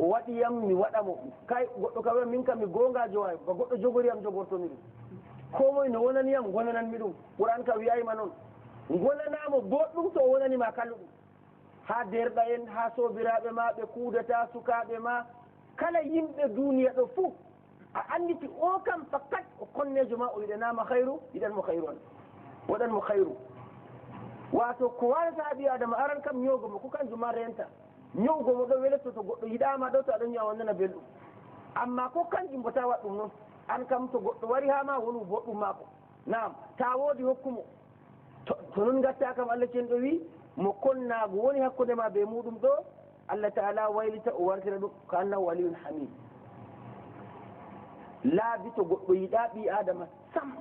o waɗi yam mi waɗamo kay goɗɗo kam min kam mi gongajo way ba goɗɗo jogori yam jogortomi ɗum ko moye no wonani yam gonananmi ɗum Qur'an ka wiyayma noon gonanamo boɗɗum to wonanima kalluɗum ha derɗa en ha sobiraɓe ma ɓe kuudata sukaɓe ma kala yimɓe duniya ɗo fuu a anditi o kam fakkat o konnejo ma o yiɗanama hayru yiɗanmo hayru on waɗanmo hayru wato ko wawata ɓi adama aran kam ñogomo ko kanjuma renta ñowgomo ɗo weleto to goɗɗo yiɗama ɗo to aɗon yiya on nana belɗum amma ko kanjum bo ta waɗ ɗum noon an kam to goɗɗo wari ha ma wonu boɗɗum mako nam ta woodi hokkumo to noon gatta kam Allah cenɗo wi mo konnago woni hakkude ma be muɗum ɗo Allah taala waylita o wartira ɗum ko annahu waliyun hamid laabi to goɗɗo yiɗa ɓi adama sam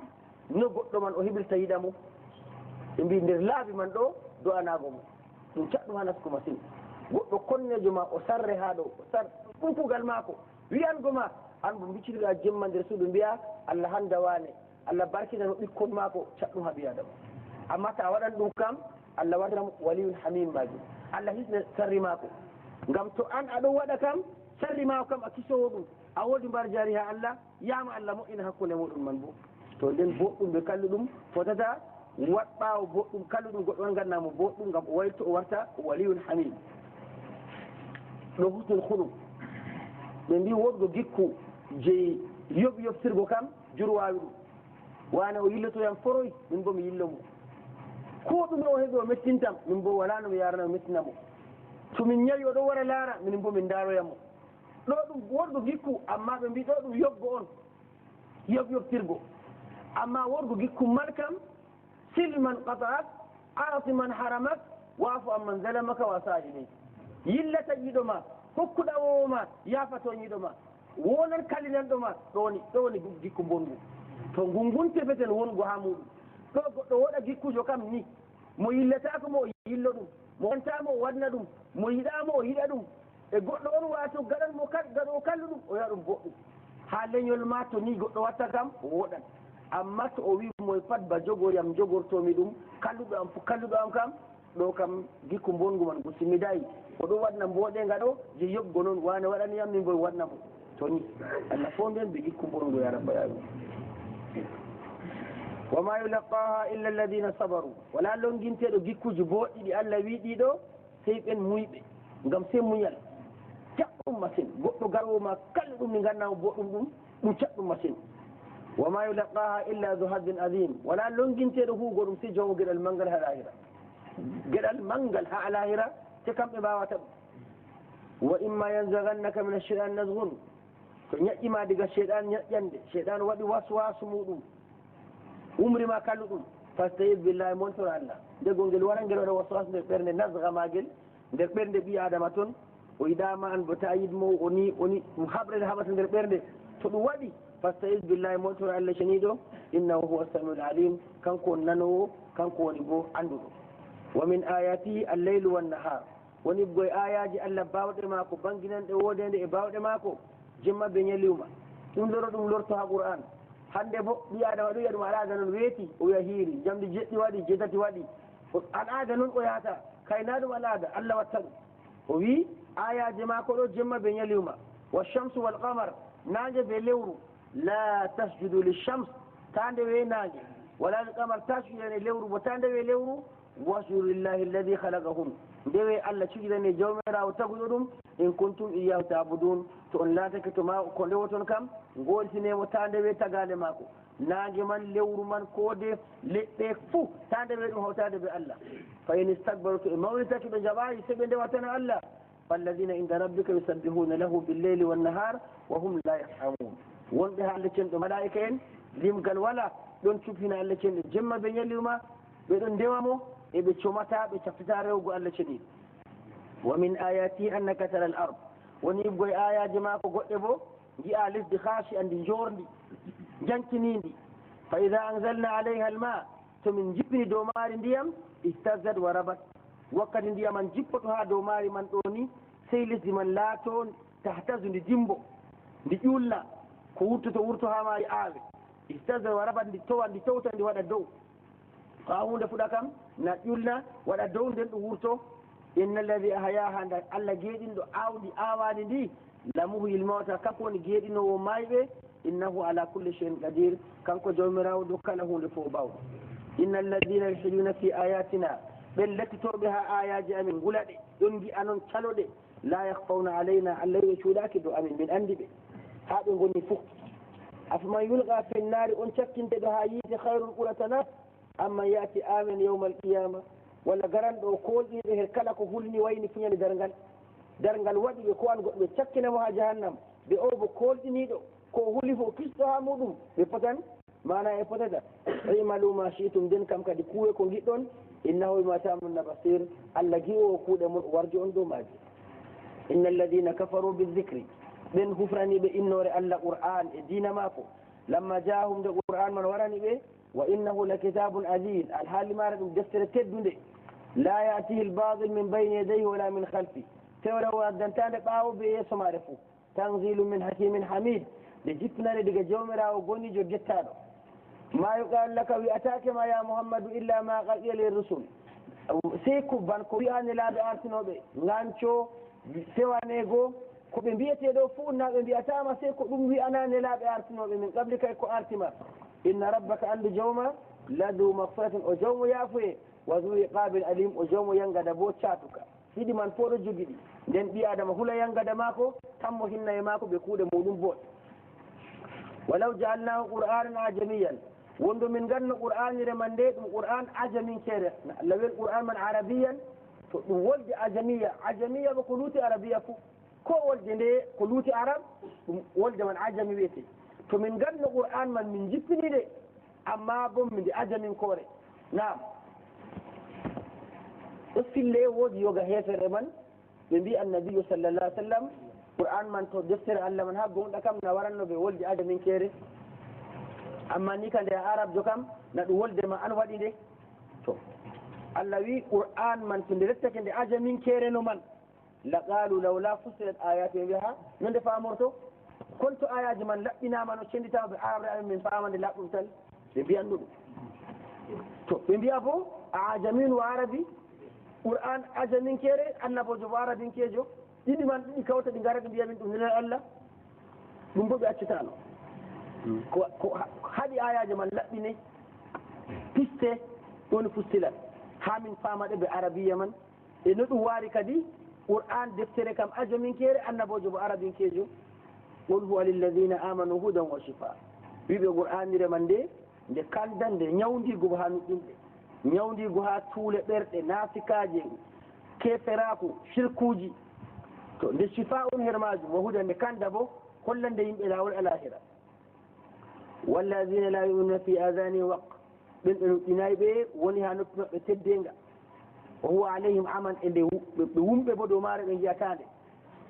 no goɗɗo man o heɓirta yiɗamo ɓe mbi nder laabi man ɗo do'anago mo ɗum caɗɗum ha nasku masine goɗɗo konnejo ma o sarre ha ɗo o sar ɗum kugal maako wiyango ma an bo biccitiɗa jemma nder suudu mbiya Allah handa wane Allah barkinano ɓikkon maako caɗɗum ha ɓi adama amma ta waɗan ɗum kam Allah waɗanamo waliyun hamim majum Allah hisna sarri maako ngam to an aɗon waɗa kam sarri maako kam a kisowo ɗum a woodi mbar jari ha Allah yama Allah moƴƴina hakkunde muɗum man bo to nden boɗɗum ɓe kalluɗum fotata waɗɓawo boɗɗum kalluɗum goɗɗo on gandamo boɗɗum ngam o wayto o warta waliyun hamim ɗo husnul hulum ɓe mbi woɗɗo gikku je yoɓtirgo kam jur wawi ɗum wane o yillotoyam foroy min bo mi yillomo ko ɗum o heeɓi o mettintam min bo wala no mi yarana o mettinamo somin ñawi oɗo wara laara minin bo min daroyamo ɗo ɗum woɗɗo gikku amma ɓe mbi ɗo ɗum yobgo on yoɓtirgo amma woɗɗo gikku man kam sil man qata'ak arati man haramak waafu an man zalamaka wa sajini yillata ñiɗo ma hokkuɗa wowo ma yafato ñiɗo ma wonan kalinanɗo ma ɗo woni gikku bongu to ngungun tefeten wongo ha muɗum ɗo goɗɗo woɗa gikkujo kam ni mo yillatako mo o yillo ɗum mo wantama o wanna ɗum mo yiɗama o yiɗa ɗum e goɗɗo on wato gaɗanmo gaɗo kallu ɗum o yiya ɗum boɗɗum ha leñol ma to ni goɗɗo watta kam o woɗan amma to o wi moye pat ba jogoriyam jogortomi ɗum kalluɗo am fo kalluɗo am kam ɗo kam gikku bongu man go simmidayi oɗo waɗna mboɗenga ɗo je yobgo noon wane waɗaniyam min boye waɗnamo to ni Allah fo nden ɓe gikku bongu ya rabba yamin wama yulaqaha illa alladina sabaru wala longuinteɗo gikkuji boɗɗi ɗi Allah wi ɗiɗo sey ɓen muyɓe ngam sey muñal caɗɗum masine goɗɗo garwoma kala ɗum ni gandamo boɗɗum ɗum caɗɗum masine wama yulaqaha illa du haddin adim wala longuinteɗo huugo ɗum si jomo gueɗal mangal ha lahira gueɗal mangal ha alahira te kamɓe mbawata ɗum wa imma yanzagannaka min alcheitan nazgun to ñaƴƴima diga cheyɗan ñaƴƴande cheyɗan waɗi waswasu muɗum umrima kallu ɗum fastahid billahi montoro Allah ndego ngel wara ngel waɗa waswas nder ɓernde nasga magel nder ɓernde ɓi adama toon o yiɗama an bo ta yidmo oni ɗum haɓrede haɓata nder ɓernde to ɗum waɗi fastahid billahi montoro Allah ceniɗo innahu huwa samiul alim kanko on nanowo kanko woni bo anduɗo wa min ayatihi alleylu wannahar woni goye ayaji Allah bawɗe mako banginanɗe wodede e bawɗe mako jemma be ñaliwma ɗum loro ɗum lorto ha Qur'an hande bo ɓi adama ɗo wiya ɗum al'ada noon weeti o wiya hiiri jamdi jeɗɗi waɗi jeetati waɗi al'ada noon o yahata kayna ɗum al'ada Allah watta ɗum o wi ayaji mako ɗo jemma be ñaliwma walchamsu walqamar nange be lewru la tasjudu lilchams ta ndewe nange wala lqamar ta sujudane lewru bo ta ndewe lewru wasjudu lillahi alladi halaqahum ndewe Allah cujudane jawmirawo taguɗo ɗum in kuntum iyahu tabudun to on laatake to ma ko ndewoton kam goltinemo ta ndewe tagade mako nange man lewru man kode leɗɗe fuu ta ndewe ɗum hawtade be Allah fa in istakbaru to e mawnitake ɓe jaɓayi seɓe ndewatana Allah falladina inda rabbika yusabbihuna lahu billeyli wannahar wa hum la yashamun wonɓe ha Allah cenɗo malaika en limgal wala ɗon cuphina Allah cenɗo jemma ɓe ñalliwma ɓeɗon ndewamo eɓe comata ɓe caftata rewgo Allah ceɗiɗo wa min ayati annaka tara al ard woni goye ayaji mako goɗɗe bo jiya lesdi haasi andi jordi jankinidi fa ida anzalna alayha alma tomin jippini dow maari ndiyam ihtazat wa rabat wakkati ndiyam man jippoto ha dow maari man ɗo ni sey lesdi man laato tahtasu ndi dimbo ndi ƴulna ko wurtoto wurto ha maari aawe ihtazat wa rabat ndi towa ndi towta ndi waɗa dow ha hunde fuɗa kam na ƴulna waɗa dow nden ɗum wurto inna alladi ahyaha nda Allah geeɗinɗo awdi awadi ndi lamuhu ilmawta kanko woni geeɗinowo mayɓe innahu ala kulli cheyin qadir kanko jawmirawo dow kala hunde fof bawɗo inna alladina yulhiduna fi ayatina ɓen lettitoɓe ha ayaji amin gulaɗe ɗon gi'a noon caloɗe la yahfawna alayna allah ɓe cuuɗaki dow amin min andi ɓe ha ɓe goni fof afaman yulqa fi nnari on cakkinteɗo ha yiite hayrun ɓuratana amman yaati amen yawma alqiyama walla garanɗo o kolɗiɗo her kala ko hulni wayni fuñani darngal waɗi ɓe ko an goɗɗo ɓe cakkinamo ha jahannam ɓe o bo kolɗiniɗo ko huli fo kisto ha muɗum ɓe potan mana e potata imalu ma shitum nden kam kadi kuwe ko giɗɗon innahu bima ta'maluna basir allah gi'o kuuɗe mon warjo on dow maji inna alladina kafaru bizicri ɓen hufraniɓe innore allah qur'an e dina mako lamma jahum nde qur'an man warani ɓe wa innahu la kitabun aziz alhaali mara ɗum deftere teddude la yatihi lbatil min bayni yadayhi wala min halfi fewre o addantande ɓaawo ɓe yeeso maɗe fo tanzilu min hakimin hamid nde jippinane diga jawmirawo gonijo jettaɗo ma yuqal laka wi'atake ma ya muhammadu illa ma qad qila lirrusul sey ko ban ko wiyani laaɓe artinoɓe ganco fewanego koɓe mbiyeteɗo fo naɓe mbiyatama sey ko ɗum wi'anani laaɓe artinoɓe min qabli kay ko artima inna rabbaka andu jawma ladu magfiratin o jawmo yaafoye wa du iqabin alim o jawmo yangada bo catuka ɗiɗi man fo ɗo jogi ɗi nden ɓi adama hula yangada mako tammo hinna e mako ɓe kuuɗe muɗum boɗ walaw jaalnahu qur'anan ajamiyan wondo min ganno qur'anire man nde ɗum qur'an ajamin kere lawel qur'an man arabiyan to ɗum wolde ajamiya ɓe ko luuti arabiya fo ko wolde nde ko luuti arab ɗum wolde man ajami wiyete to min ganno qur'an man min jippiniɗe amma bo minde ajamin koore naam ɗo fille woodi yoga heefere man ɓe mbi annabiyu sallallah alih sallam qur'an man to deftere allah man ha gonɗa kam na waranno ɓe wolde ajamin keere amma ni ka nde arab jo kam na ɗum wolde ma an waɗi nde to allah wi qur'an man to nde rettake nde ajamin keereno man la qalu lawla fussilat ayatu ɓe mbiya ha no nde famorto kono to ayaji man laɓɓinama no cenditama ɓe arabre amin min famande laɓɗum tan ɓe mbiyanno ɗum to ɓe mbiya bo a ajamin wa arabi qur'an ajamin kere annabojo bo arabin kejo ɗiɗi man ɗiɗi kawta ɗi gara ɗi mbiya min ɗum nena allah ɗum bo ɓe accitano ko haɗi ayaji man laɓɓine piste ɗon fustilat ha min famaɗe ɓe arabiya man e no ɗum waari kadi qur'an deftere kam ajamin kere annabojo bo arabin kejo qul huwa lilladina amanu hudan wa shifa wiɓe qur'anire man nde kaldan nde ñawdigo ha nuɗɗinɓe ñawdigo ha tuule ɓerɗe naafikaje keferaku shirkuji to nde shifa on her majum wa hudan nde kanda bo hollande yimɓe lawol alahira walladina la yuminuna fi adani waq ɓen ɓe nuɗɗinayi ɓe woni ha noppi maɓɓe teddenga wa huwa alayhim aman e nde ɓe wumɓe bo dow maare ɓe jiyatande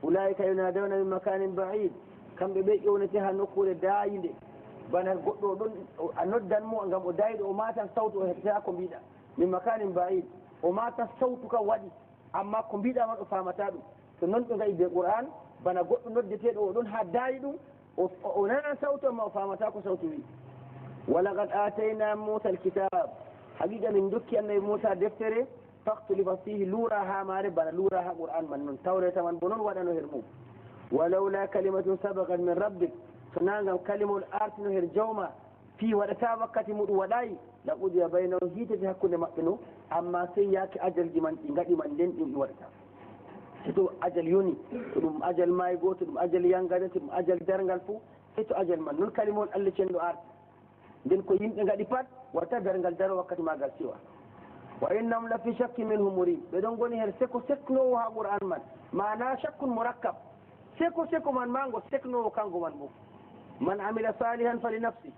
ulaika yunadawna min makanin baid kamɓe ɓe ƴewnete ha nokkure daayinde bana goɗɗo ɗon a noddanmo ngam o dayiɗo o matan sawtu o heɓata ko mbiɗa min makanin baid o mata sawtu kam waɗi amma ko mbiɗa man o famata ɗum to noon ɓe gayi be qur'an bana goɗɗo noddeteɗo o ɗon ha daayi ɗum o nana sawtu amma o famata ko sawtu wi walaqad atayna musa alkitab haqiqa min dokki annabi musa deftere faktulifa fihi luura ha mare bana luura ha qur'an man noon tawreta man bo noon waɗano her mum walawla kalimatun sabaqat min rabbik so nagam kalimol artino her jawma fi waɗata wakkati muɗum waɗayi la qudiya baynahum hiitete hakkude maɓɓe no amma sey yaake ajalji man ɗi gaɗi man nden ɗum ɗi waɗata so to ajal yoni to ɗum ajal maygo to ɗum ajal yangade to ɗum ajal dargal fo sey to ajal man noon kalimol allah cenɗo arti nden ko yimɓe gaɗi pat watta dargal daro wakkati magal siwa wa innahum la fi shakki minhu murib ɓe ɗon goni her seko seknowo ha qur'an man mana shakkun murakkab seko man mango seknowo kango man bo man amila salihan fali nafsi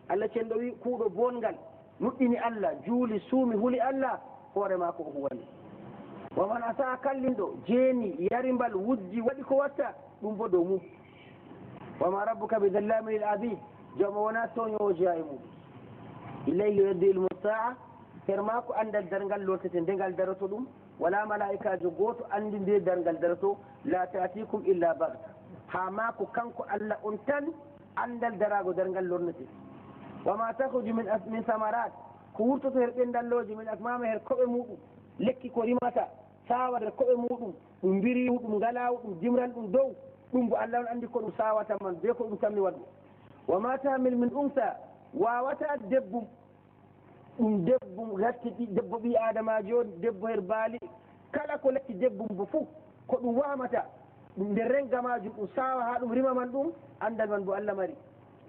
allah cenɗo wi kuuɗo bongal nuɗɗini allah juuli suumi huli allah hoore mako o huwani wa man asa kallinɗo jeeni yarimbal wujji waɗi ko watta ɗum bo dow mum wa ma rabbuka bi dhallami lil abid jawma wona toñowo jeeya e muɗum ilayhi yoddi ilmu saa her mako andal dargal lortete ndegal daroto ɗum wala malaikajo goto andi nde dargal daroto la tatikum illa bagta ha mako kanko allah on tan andal darago dargal lornete wama takhruju min samarat ko wurtoto her ɓendalloji min akmama her koɓe muɗum lekki ko rimata sawa nder koɓe muɗum ɗum mbiriwu ɗum ngalawu ɗum jimran ɗum dow ɗum bo allah on andi ko ɗum sawata man be ko ɗum tammi waɗu wa ma tamil min unsa wawata debbo ɗum debbo latti debbo ɓi adamaji o debbo her baali kala ko latti debbo bo fof ko ɗum wamata ɗum nder renga majum ɗum sawa ha ɗum rima man ɗum andal man bo allah mari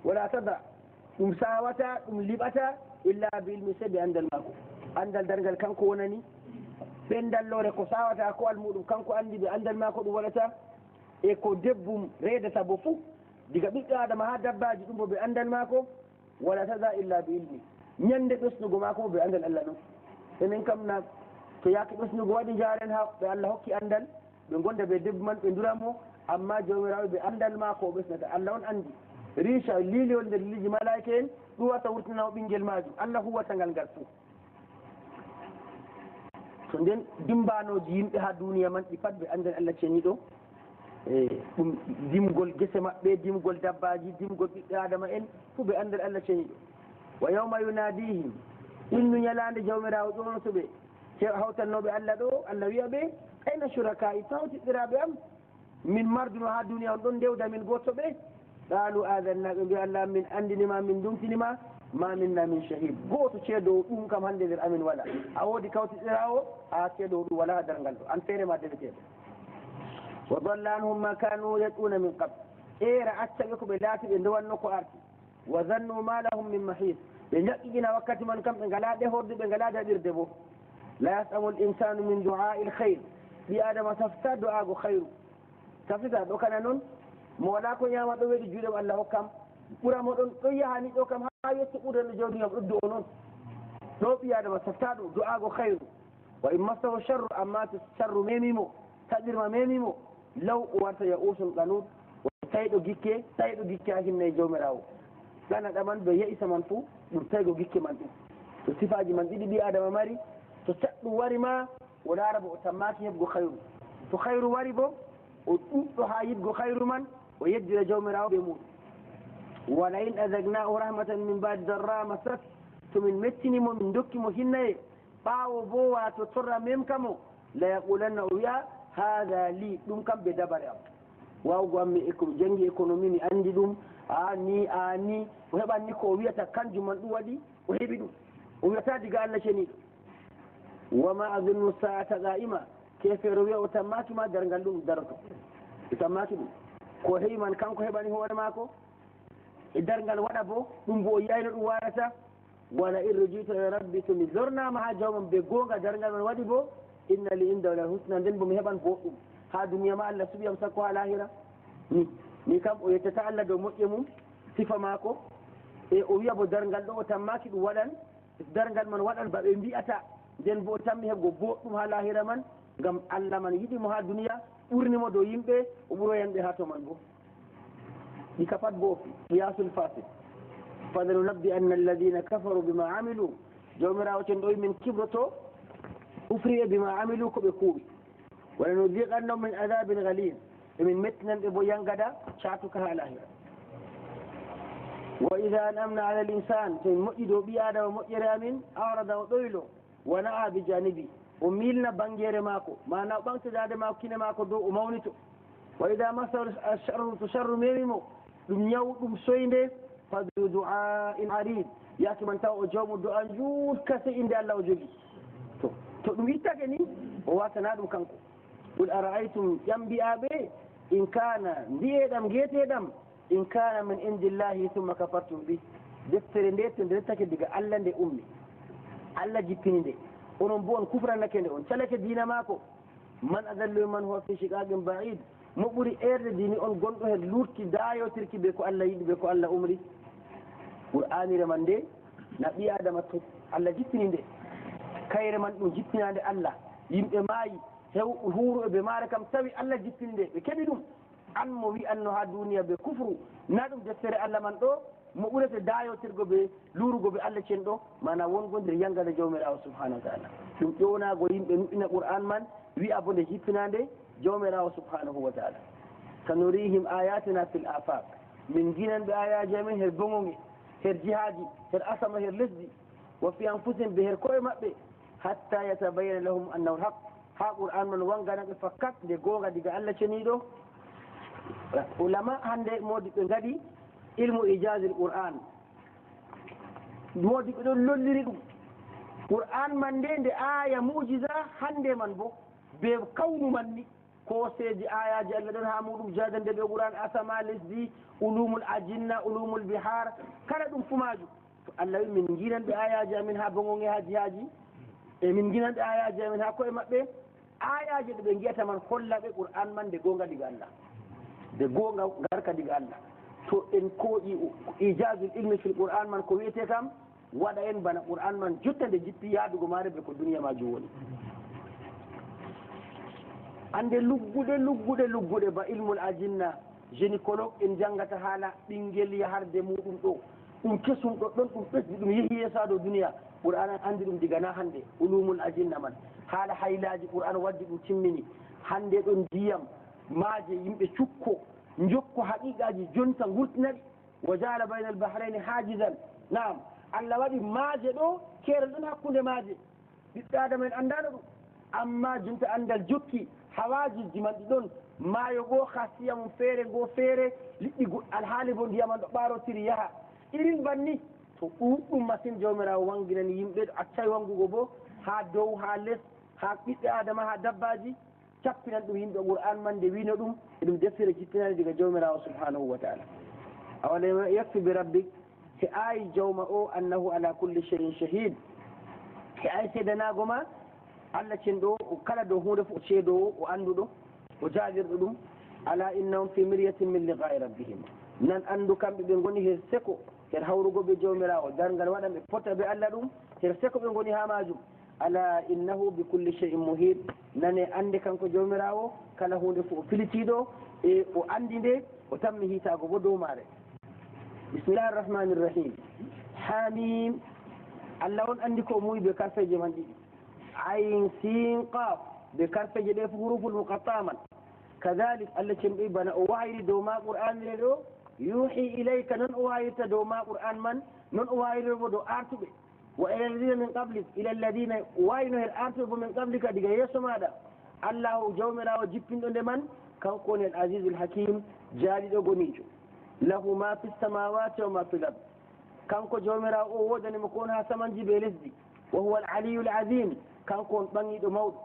wala tada ɗum sawata ɗum liɓata illa bi ilmi sebi andal mako andal dargal kanko wonani ɓendallore ko sawata ko almuɗum kanko andi ɓe andal mako ɗum waɗata e ko debbum reedata bo fuu diga ɓiɗɗo adama ha dabbaji ɗum bo ɓe andal mako wala tada illa bi ilmi ñande ɗosnugo mako ɓe andal allah ɗum enen kam na to yaki ɗosnugo waɗi jaren ha ɓe allah hokki andal ɓe gonda ɓe debbo man ɓe duramo amma jawmirawo ɓe andal mako o ɓesnata allah on andi richa liliwol nder liji malaika en ɗuwata wurtinamo ɓinguel majum allah huwata ngal ngal fuu so nden dimbanoji yimɓe ha duniya man ɗi pat ɓe andal allah ceniɗo e ɗum dimgol gese maɓɓe dimgol dabbaji dimgol ɓiɓɓe adama en fuu ɓe andal allah ceniɗo wa yawma yunadihim innu ñalande jawmirawo ƴonotoɓe hawtannoɓe allah ɗo allah wiya ɓe ayna shuraka i tawtiɗiraɓe am min marduno ha duniya on ɗon ndewda min goto ɓe qalu adanna ɓe mbiya allah min andinima min dumtinima ma minna min shahid goto ceedowo ɗum kam hande nder amin wala a woodi kawtiɗirawo ha ceedowo ɗum wala ha dargal ɗo an feere ma defeteɗo wa dalla anhum ma kanu yad'una min qabl era accaɓe ko ɓe laati ɓe ndewanno ko arti wa zannu ma lahum min mahis ɓe jaɓɓiɗina wakkati man kam ɓe ngala ɗehorde ɓe ngala jaɓirde bo la yasamu l insanu min du'ai l khayr ɓi adama tafta do'ago khayru tafita ɗo kana noon mo wala ko ñama ɗo weɗi juuɗe allah hokkam ɓuramo ɗon ɗo yahani ɗo kam ha yetti ɓurano jawdiyam ɗuddu o noon ɗo ɓi adama tafta ɗo do'ago khayru wa in massahu charru amma to charru memimo taƴirma memimo law o warta ya usun qanut tawiɗo gikke ha hinnayi jawmirawo ɗanaɗa man ɓe yeisa man fuu ɗum tawigo gikke man ɗum to sifaji man ɗiɗi ɓi adama mari to caɗɗum wari ma o laara bo o tammaki heɓgo khayru to khayru wari bo o ɗuɗɗo ha yiɗgo khayru man o yeddira jawmirawo ɓe muɗum wala in adagnahu rahmatan min badi darra masat tomin mettinimo min dokkimo hinnaye ɓawo bo wato torra memkamo la yaqulanna o wiya hada li ɗum kam ɓe dabare am wawgo ammi jangi économie mi andi ɗum ni o heɓanni ko o wiyata kanjum man ɗum waɗi o heeɓi ɗum o wiyata diga allah ceniɗo wama adunnu saata qa'ima kefeero wiya o tammaki ma dargal ɗum daroto o tammaki ɗum ko heeɓi man kanko heɓani hoore maako e dargal waɗa bo ɗum bo o yiyayno ɗum warata wala in rujita ya rabbi to mi lornama ha jawmam be gonga dargal man waɗi bo inna li inda la husna nden bo mi heɓan boɗɗum ha duniya ma allah suɓiyam sakko ha lahira ni kam o yettata allah dow moƴƴe mum sifa maako e o wiya bo dargal ɗo o tammaki ɗum waɗan dargal man waɗan ba ɓe mbiyata nden bo o tammi heɓgo boɗɗum ha lahira man ngam allah man yiɗimo ha duniya ɓurnimo dow yimɓe o ɓuroyanɓe ha to man bo ɗi ka pat bo qiyasul fasid falanunabbi anna alladina kafaru bima amilu jawmirawo ten ɗo min kibroto ufri e bima amilu koɓe kuuɓi wala nudiqannahum min adabin galin emin mettinanɓe bo yangada catuka ha lahira wa ida an'amna ala l insan to min moƴƴi dow ɓi adama moƴƴere amin arada o ɗoylo wa na'a bi janibi o milna bangere maako mana o ɓamtidade maako kine maako dow o mawnito wa ida masahu charru to charru memimo ɗum ñaw ɗum soyde fadu du'ain arid yaki man taw o jawmu do'a juutka sey inde allah o jogui to ɗum ittake ni o watana ɗum kanko qul ara'aytum ƴambiyaɓe in kana mbiyeɗam gueteɗam in kana min indillahi thumma kafartum bi deftere nde to nde rettake diga allah nde ummi allah jippini nde onon bo on kufranake nde on calake dina maako man adallu man huwa fi shiqaqin ba'id mo ɓuri erde dini on gonɗo hen lurti dayotirki ɓe ko allah yiɗi ɓe ko allah umri qur'anire man nde na ɓi adama to allah jippini nde kayre man ɗum jippinade allah yimɓe maayi huuru e ɓe maare kam tawi allah jippini nde ɓe keɓi ɗum an mo wi anno ha duniya ɓe kufru na ɗum deftere allah man ɗo mo ɓurete dayotirgo ɓe lurugo ɓe allah cen ɗo mana wongo nder yangade jawmirawo subhanahu wa taala ɗum ƴownago yimɓe nuɗɗina qur'an man wi'a bo nde jippinade jawmirawo subhanahu wa taala sanurihim ayatina fil afaq min ginanɓe ayaji amen her bongoge her jihaji her asama her lesdi wa fi anfusihim ɓe her koye maɓɓe hatta yatabayyana lahum annahu lhaq ha qur'an man wanganaɓe fakkat nde gonga diga allah ceniɗo ulama hande modiɓe gaɗi ilmu ijaz l qur'an modiɓe ɗon lolliri ɗum qur'an man nde aya mujiza hande man bo be kawnu man ni koseji ayaji allah ɗon ha muɗum jadande ɓe qur'an asama lesdi ulumul ajinna ulumul bihar kala ɗum fumaju to allah wi min guinanɓe ayaji amin ha bongonge ha jihaji e min guinanɓe ayaji amin ha koye maɓɓe ayaji ɗo ɓe guiyata man hollaɓe qur'an man nde gonga diga allah nde gonga garka diga allah to en kooƴi ijazul ilmi fil qur'an man ko wiyete kam waɗa en bana qur'an man jotta nde jippi yaadugo mare ɓe ko duniya majum woni ande lugguɗe ba ilmul ajinna gynécologue en jangata haala ɓinguel yaharde muɗum ɗo ɗum kesum ɗo ɗon ɗum ɓesdi ɗum yeehi yeesaɗo duniya qur'an an andi ɗum digana hande ulumul ajinna man haala haylaji qur'an waddi ɗum timmini hande ɗon ndiyam maaje yimɓe cukko jokko haqiqaji jonta gurtinaɗi wa jala bayna al bahrayni hajizan naam allah waɗi maaje ɗo keere ɗon hakkude maaje ɓiɓɓe adama en andano ɗum amma jonta andal jokki hawajiji man ɗi ɗon maayo goo hasiya mum feere goo feere liɗɗi alhaali bo ndiyaman ɗo ɓarotiri yaaha irin banni to ɗuɗɗum masine jawmirawo wanginani yimɓe ɗo accay wangugo bo ha dow ha less ha ɓiɓɓe adama ha dabbaji cappinan ɗum yimɓe qur'an man nde wino ɗum e ɗum deftere cittinani diga jawmirawo subhanahu wa taala awala yakfi bi rabbik he ayi jawma o annahu ala kulli cheyin shahid he ay seedanago ma allah cenɗo o kala dow hunde fof o ceedowo o anduɗo o jaalirɗo ɗum ala innahum fi miryatin min liqai rabbihim nan andu kamɓe ɓe goni her seko her hawrugo ɓe jawmirawo dargal waɗan ɓe pota ɓe allah ɗum her seko ɓe goni ha majum ala innahu bi kulli cheyin muhit nane ande kanko jawmirawo kala hunde fof o filitiɗo e o andi nde o tammi hitago bo dow mare bismillahi arrahmani irrahim hamim allah on andi ko muuyi ɓe karfeje man ɗiɗi ayn sin qaf ɓe karfeje ɗe fo huruful muqatta man kadalik allah cemɗoy bana o wayri dow ma qur'anire ɗo yuhi ilayka noon o wayirta dow ma qur'an man noon o wayrir bo dow artuɓe wa ila alladina min qablik ila alladina wayno hen artuɓe bo min qablika diga yeeso maɗa allahu jawmirawo jippinɗo nde man kanko woni al azizu l hakim jaaɗiɗo gonijo lahu ma fi samawati wa ma fi l ard kanko jawmirawo o wodanimo ko won ha samanji ɓe lesdi wa huwa al aliyu l azim kanko on ɓangiɗo mawɗo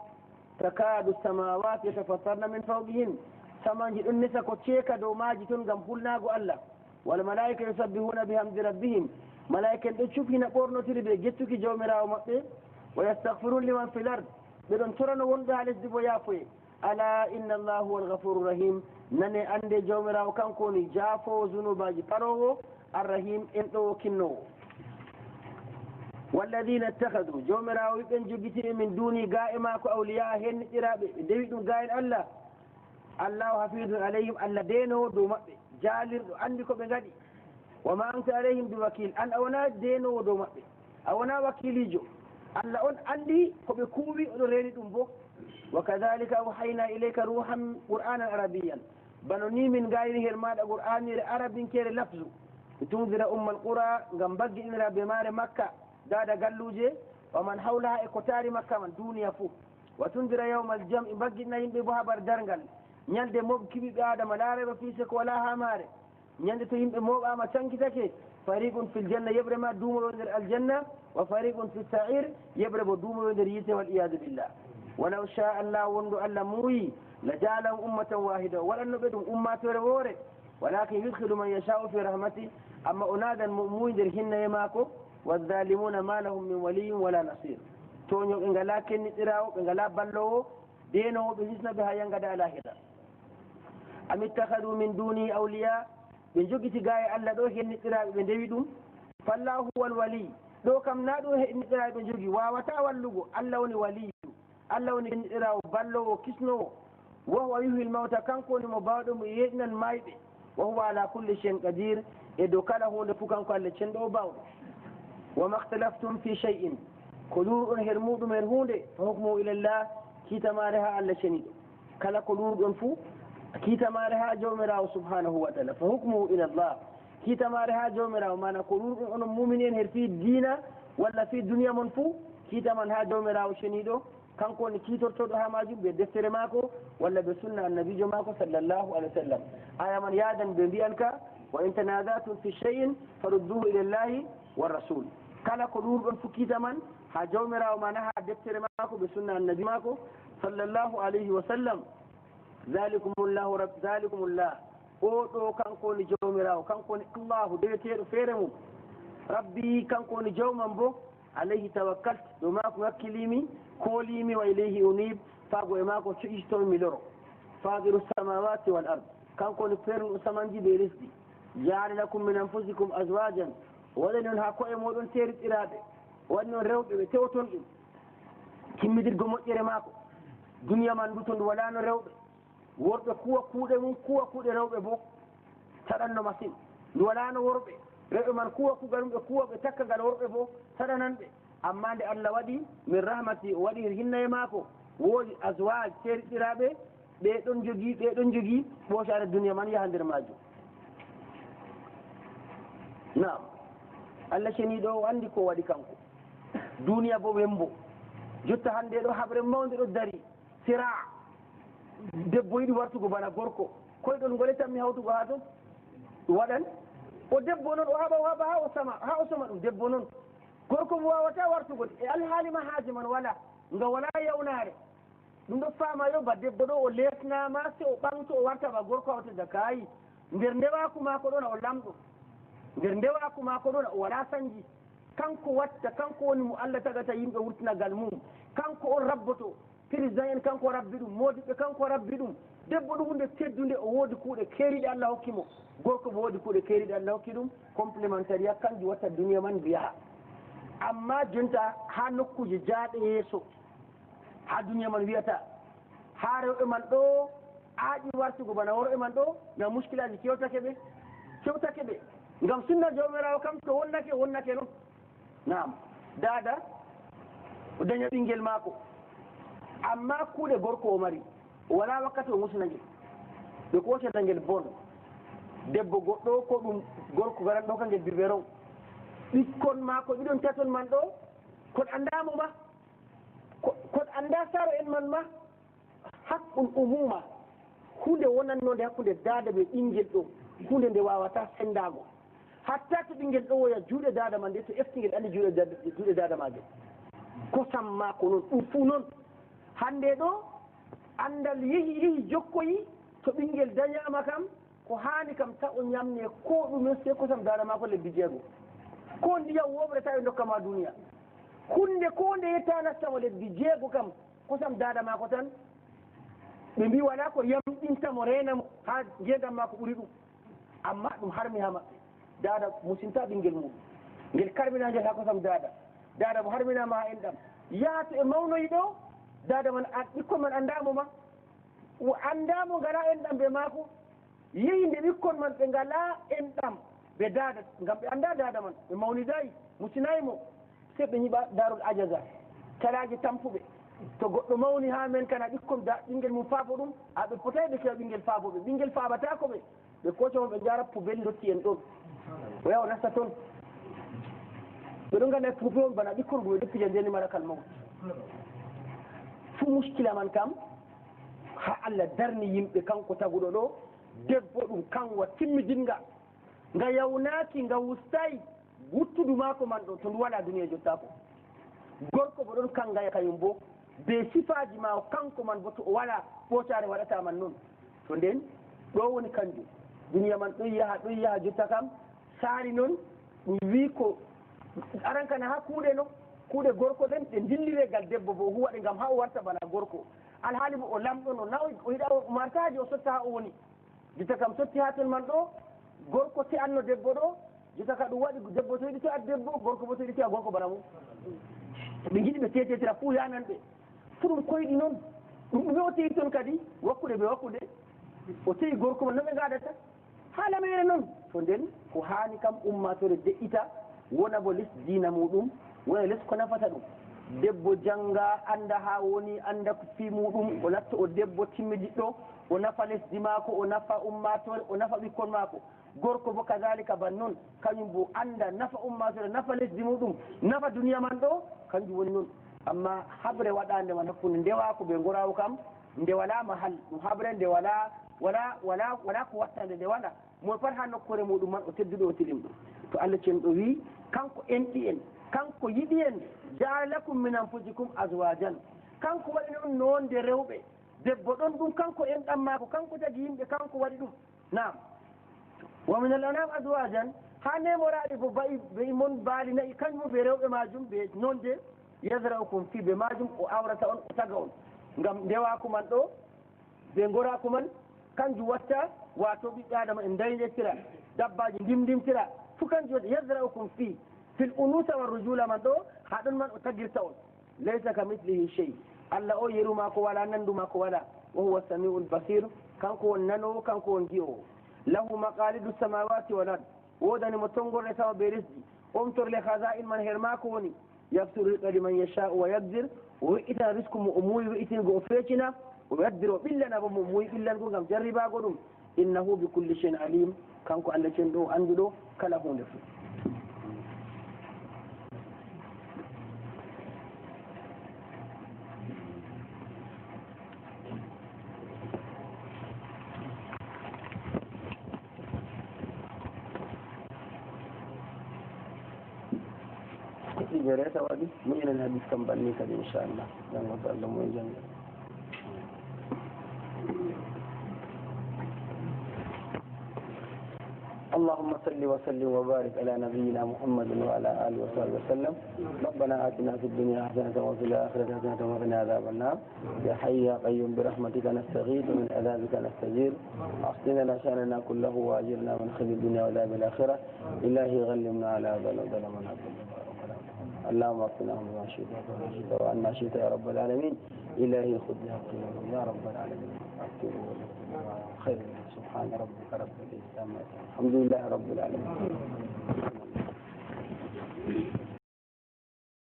takadu samawati yatafattarna min fawqihin samanji ɗon nesa ko ceeka dow maji toon gam hulnago allah wal malaika yusabbihuna bihamdi rabbihim malaika en ɗo cufina ɓornotiri ɓe gettuki jawmirawo maɓɓe wa yastahfirun liman fi l ard ɓeɗon torano wonɓe ha lesdi bo yaafoye ala inna allah huwa alghafuru rahim nane ande jawmirawo kanko woni jaafowo zunubaji parowo arrahim en ɗo kinnowo walladina ittahadu jawmirawo wiɓen joguitiɓe min duni ga e mako awliya henniɗiraɓe ɓe ndewi ɗum ga en allah allahu hafidun alayhim allah denowo dow maɓɓe jaalirɗo andi ko ɓe gaɗi wama anta alayhim bi wakil an a wona denowo dow maɓɓe a wona wakilijo allah on andi koɓe kuuɓi oɗo reeni ɗum bo wa kadalika awhayna ilayka ruhan qur'anan arabiyan bano ni min gayni her maɗa qur'anire arabinkere lafzu tundira umma al qura gam baggiɗinira be mare makka dada galluje waman hawlaha e ko taari makka man duniya fo wa tundira yawma al jam'i baggiɗina yimɓe bo habar dargal ñande moɓki ɓiɓɓe adama laareba fiise ko wala ha maare ñande to yimɓe moɓama cankitake fariqun fil janna yeɓre ma duumoɗo nder aljanna wa fariqun fi sa'ir yeɓre bo duumoɗo nder yite wal iyadu billah walaw sha allah wondu allah muuyi la jaalahum ummatan wahida waɗannoɓe ɗum ummatore woore walakin yudhilu man yashau fi rahmati amma o naadan mo muuyi nder hinnaye maako wadhalimuna ma lahum min waliyin wala nasir toño ɓe ngala kenniɗirawo ɓe ngala ballowo denowo ɓe hisnaɓe ha yangada alahira am ittahadu min duni awliya ɓe jogiti ga e allah ɗo henniɗiraɓe ɓe ndewi ɗum fallahu huwa alwali ɗo kam na ɗo henniɗiraɓe ɓe jogi wawata wallugo allah woni waliyu allah woni henniɗirawo ballowo kisnowo wa huwa yuhil mawta kanko woni mo bawɗo mo yeɗinan mayɓe wa huwa ala kulli cheyin qadir e dow kala hunde fuu kanko allah cenɗo o bawɗo wama ihtalaftum fi cheyin ko luruɗon her muɗum her hunde fa hukmuhu ilallah kiitamare ha allah ceniɗo kala ko luruɗon fuu kiitamare ha jawmirawo subhanahu wa taala fa hukmuhu ilallah kiitamare ha jawmirawo mana ko luruɗon onon mumini en her fi diina walla fi duniya mon fuu kiitaman ha jawmirawo ceniɗo kanko ni kitortoɗo ha majum ɓe deftere maako walla ɓe sunna annabijo maako sallllahu alayhi wa sallam. aya man yadan ɓe mbiyan ka wa in tanazatum fi cheyin farudduhu ila llahi wa rasul. kala ko ɗum ɗon fukkita man ha jawmirawo ma naha deftere maako ɓe sunna annabi maako sallllahu alayhi wa sallam. zalikumullah oɗo kanko ni jawmirawo kanko ni allahu deweteɗo feere mum rabbi kanko ni jawman bo alayhi tawakkalt ɗo mako hakkilimi koolimi wa ilayhi unib faago e mako coƴitomi mi loro fadiru samawati wal ard kanko ni feernuɗo samanji ɓe lesdi jaali lakum min anfusikum aswajan waɗani on ha koye moɗon teriɗiraɓe waɗni on rewɓe ɓe tewton ɗum kimmidirgo moƴƴere maako duniya man ndu to ndu walano rewɓe worɓe kuwa kuuɗe mum kuwa kuuɗe rewɓe bo saɗanno machine ndu walano worɓe rewɓe man kuwa kugal mum ɓe kuwa ɓe takka ngal worɓe bo saɗananɓe amma nde Allah waɗi min rahmati o waɗi hinna e maako woodi aswaj teriɗiraɓe ɓeɗon jogii ɓoosare duniya man yaha nder majum. naam Allah ceniɗo o andi ko waɗi kanko duniya bo wembo jotta hande ɗo haɓre mawde ɗo dari sira debbo yiɗi wartugo bana gorko koyɗon goletanmi hawtugo ha ton ɗum waɗan o debbo noon o haɓa ha o sama ɗum debbo noon gorko mo wawata wartugo e alhaalima haaji man wala nga wala yawnare ɗum ɗo faama yo ba debbo ɗo o lesnama se o ɓanto o warta ba gorko hawtida kaayi nder ndewaku mako ɗon o lamɗo nder ndewaku mako ɗon o wala sanji kanko watta kanko woni mo Allah tagata yimɓe wurtinagal mum kanko on rabboto président en kanko rabbi ɗum modiɓɓe kanko rabbi ɗum debbo ɗum hunde teddude o woodi kuuɗe keeriɗe Allah hokki mo gorko mo woodi kuuɗe keeriɗe Allah hokki ɗum complémentaria kanjum watta duniya man mbiya amma jonta ha nokkuje jaaɗe yeeso ha duniya man wiyata ha rewɓe man ɗo aaƴi wartugo bana worɓe man ɗo ngam muskilaji kewtake ɓe ngam sunna jawmirawo kam to wonnake noon naam dada o daña ɓinguel maako amma kuuɗe gorko o mari wala wakkati o musnagel ɓe kocanagel bon debbo goɗɗo ko ɗum gorko garanɗo kangel biberon ɓikkon maako ɗiɗon taton man ɗo kon andamo ma kon anda saro en man ma haqqun umuma hunde wonannode hakkude dada ɓe ɓinguel ɗo hunde nde wawata sendago hatta to ɓinguel ɗo woya juuɗe dada ma nde to eftigel andi juuɗe dada majum kosam maako noon ɗum fuu noon hande ɗo andal yehi jokkoyi to ɓinguel dañama kam ko hani kam ta o ñamne ko ɗume se kosam dada ma ko lebbi jeego ko ndiyam woɓre tawi dokkama duniya hunde ko nde yetta nastamo lebbi jeego kam kosam dada ma ko tan ɓe mbi wala ko yamɗintamo renamo ha jeegam ma ko ɓuuri ɗum amma ɗum harmi ha maɓɓe dada musinta ɓinguel mum ngel karminagel ha kosam dada mo harminama ha enɗam yaato e mawnoyi ɗo dada man ɓikkon man andamo ma andamo ngala enɗam ɓe maako yehi nde ɓikkon man ɓe ngala enɗam ɓe dada ngam ɓe anda dada man ɓe mawnidayi musinayimo se ɓe ñiɓa darul ajaza calaji tampuɓe to goɗɗo mawni ha men kana ɓikkon ɓinguel mum faabo ɗum ɓe potayi ɓe kewa ɓinguel faaboɓe ɓinguel faabatako ɓe ɓe kocomo ɓe jara poubelle dotti en ɗon o yaha o nasta toon ɓe ɗon ganda poupe on bana ɓikkon ɓe doppija ndeni malakal mawt fu muskila man kam ha Allah darni yimɓe kanko taguɗo ɗo debbo ɗum kanwa timmidinga nga yawnaki nga wustayi wuttudu mako man ɗo to ndu waɗa duniya jottako gorko bo ɗon kangaya kañum bo be sifaji ma kanko man bo to o waɗa ɓootare waɗata man noon to nden ɗo woni kanjum duniya man ɗon yaha jotta kam saari noon ɗum wi ko arankana ha kuuɗe no kuuɗe gorko ɗen ɗe dilliregal debbo bo huwaɗe ngam ha o warta bana gorko alhaali bo o lamɗon o na o yiɗa o martaji o sotta ha o woni jotta kam sotti ha ton man ɗo gorko te anno debbo ɗo jotta ka ɗum waɗi debbo to yiɗi to a debbo gorko bo to yiɗi to a gorko bana mum ɓe jiɗi ɓe tetetira fuu yanan ɓe fu ɗum koyɗi noon ɗum ɗume o teyi toon kadi wakkude ɓe wakkude o teyi gorko ma no ɓe gadata haala mere noon to nden ko hani kam ummatore de'ita wona bo les diina muɗum wona les ko nafata ɗum debbo janga anda ha woni anda ko fi muɗum o latta o debbo timmidiɗɗo o nafa lesdi maako o nafa ummatore o nafa ɓikkon maako gorko bo kadalika ban noon kañum bo anda nafa ummatore nafa lesdi muɗum nafa duniya man ɗo kanjum woni noon amma habre waɗande man hakkunde ndewa ko ɓe gorawo kam nde wala mahal ɗum habre nde wala ko wattande nde waɗa mo pat ha nokkure muɗum man o tedduɗo o tilim ɗum to Allah cenɗo wi kanko enɗi en kanko yiɗi en jaalakum min anfusikum azwajan kanko waɗi ɗum nonde rewɓe debbo ɗon ɗum kanko enɗan maako kanko tagi yimɓe kanko waɗi ɗum nam wa min al anam azwajan ha nemoraɗe ko bayi mon baali nayi kañum ɓe rewɓe majum ɓe nonde yasra'ukum fi ɓe majum o awrata on o taga on ngam ndewako man ɗo ɓe gorako man kanjum watta wato ɓiɓɓe adama en daydettira dabbaji ndimdimtira fu kanjum waɗa yasra'ukum fil unusa wa rujula man ɗo ha ɗon man o tagirta on laysa ka mislihi chey Allah o yeruma ko wala nanduma ko wala wa huwa samiul basir kanko won nanowo kanko won ji'owo lahu maqalidu samawati wal ard wodani mo tongorde tawa ɓe resdi omtorle khaza'in man her mako woni yaftiru rizqa liman yasha'u wa yaqdir o we'ita risque mo o muuyi we'itingo o feccina o yaddir o ɓillana bo mo muuyi ɓillango ngam jarribago ɗum innahu bi kulli shay'in alim kanko Allah cenɗo anduɗo kala hunde fu جريت وادي من الحديث كم بني كذا إن شاء الله لما تعلموا الجنة اللهم صل وسلم وبارك على نبينا محمد وعلى آله وصحبه وسلم ربنا آتنا في الدنيا حسنة وفي الآخرة حسنة وقنا عذاب النار يا حي يا قيوم برحمتك نستغيث ومن عذابك نستجير أحسن لنا شأننا كله وأجرنا من خزي الدنيا وعذاب الآخرة إلهي غلمنا على ظلمنا اللهم اغفر لهم بما شئت وعنا شئت يا رب العالمين إلهي خذ بحقنا يا رب العالمين خير سبحان ربك رب العزة عما يصفون الحمد لله رب العالمين